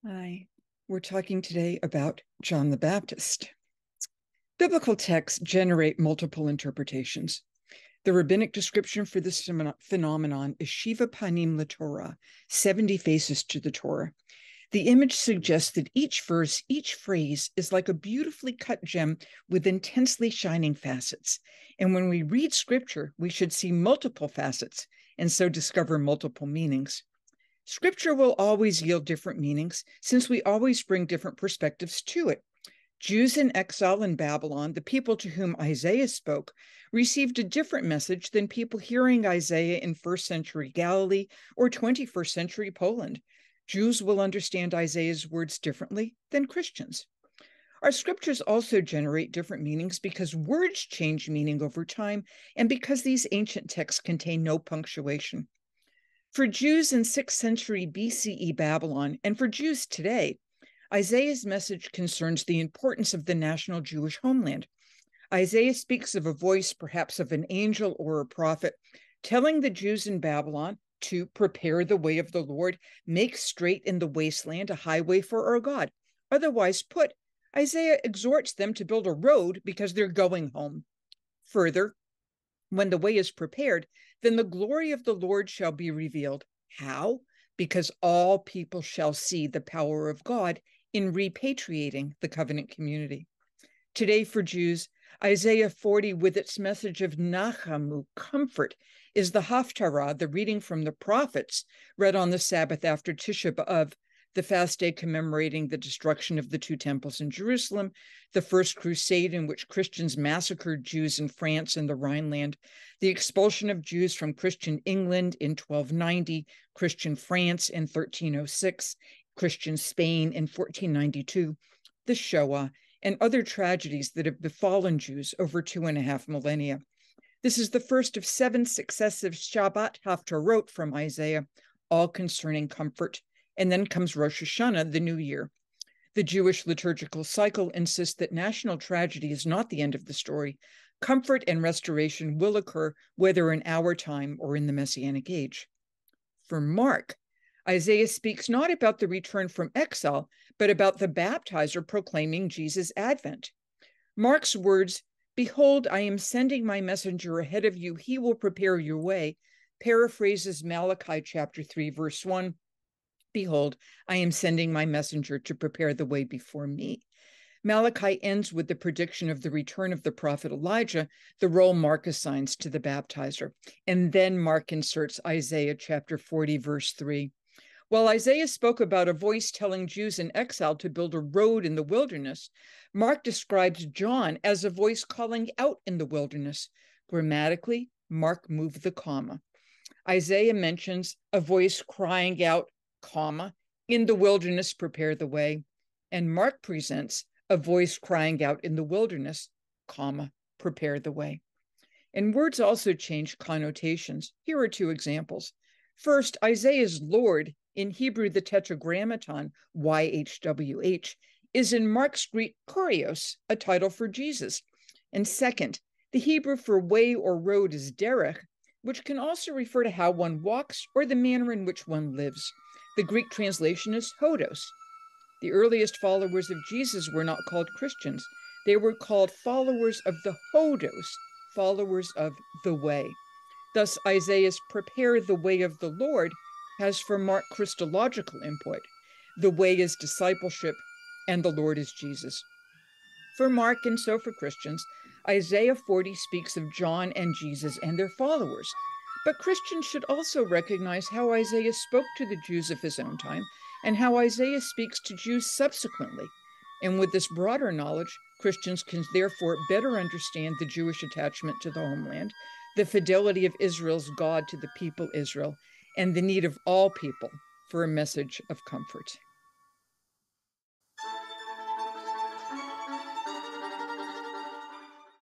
Hi, we're talking today about John the Baptist. Biblical texts generate multiple interpretations. The rabbinic description for this phenomenon is Shiva Panim LaTorah, 70 faces to the Torah. The image suggests that each verse, each phrase is like a beautifully cut gem with intensely shining facets. And when we read scripture, we should see multiple facets and so discover multiple meanings. Scripture will always yield different meanings since we always bring different perspectives to it. Jews in exile in Babylon, the people to whom Isaiah spoke, received a different message than people hearing Isaiah in first century Galilee or 21st century Poland. Jews will understand Isaiah's words differently than Christians. Our scriptures also generate different meanings because words change meaning over time and because these ancient texts contain no punctuation. For Jews in 6th century BCE Babylon, and for Jews today, Isaiah's message concerns the importance of the national Jewish homeland. Isaiah speaks of a voice, perhaps of an angel or a prophet, telling the Jews in Babylon to prepare the way of the Lord, make straight in the wasteland a highway for our God. Otherwise put, Isaiah exhorts them to build a road because they're going home. Further, when the way is prepared, then the glory of the Lord shall be revealed. How? Because all people shall see the power of God in repatriating the covenant community. Today for Jews, Isaiah 40, with its message of Nachamu, comfort, is the Haftarah, the reading from the prophets, read on the Sabbath after Tisha B'Av, the fast day commemorating the destruction of the two temples in Jerusalem, the first crusade in which Christians massacred Jews in France and the Rhineland, the expulsion of Jews from Christian England in 1290, Christian France in 1306, Christian Spain in 1492, the Shoah, and other tragedies that have befallen Jews over 2.5 millennia. This is the first of 7 successive Shabbat Haftarot from Isaiah, all concerning comfort. And then comes Rosh Hashanah, the new year. The Jewish liturgical cycle insists that national tragedy is not the end of the story. Comfort and restoration will occur whether in our time or in the Messianic age. For Mark, Isaiah speaks not about the return from exile, but about the baptizer proclaiming Jesus' advent. Mark's words, "Behold, I am sending my messenger ahead of you. He will prepare your way," paraphrases Malachi chapter 3, verse 1. "Behold, I am sending my messenger to prepare the way before me." Malachi ends with the prediction of the return of the prophet Elijah, the role Mark assigns to the baptizer. And then Mark inserts Isaiah chapter 40, verse 3. While Isaiah spoke about a voice telling Jews in exile to build a road in the wilderness, Mark describes John as a voice calling out in the wilderness. Grammatically, Mark moved the comma. Isaiah mentions a voice crying out, comma, in the wilderness prepare the way, and Mark presents a voice crying out in the wilderness, comma, prepare the way. And words also change connotations. Here are 2 examples. First, Isaiah's Lord, in Hebrew the tetragrammaton, YHWH, is in Mark's Greek kurios, a title for Jesus. And second, the Hebrew for way or road is derech, which can also refer to how one walks or the manner in which one lives. The Greek translation is hodos. The earliest followers of Jesus were not called Christians. They were called followers of the hodos, followers of the way. Thus, Isaiah's prepare the way of the Lord has for Mark Christological input. The way is discipleship, and the Lord is Jesus. For Mark, and so for Christians, Isaiah 40 speaks of John and Jesus and their followers. But Christians should also recognize how Isaiah spoke to the Jews of his own time and how Isaiah speaks to Jews subsequently. And with this broader knowledge, Christians can therefore better understand the Jewish attachment to the homeland, the fidelity of Israel's God to the people Israel, and the need of all people for a message of comfort.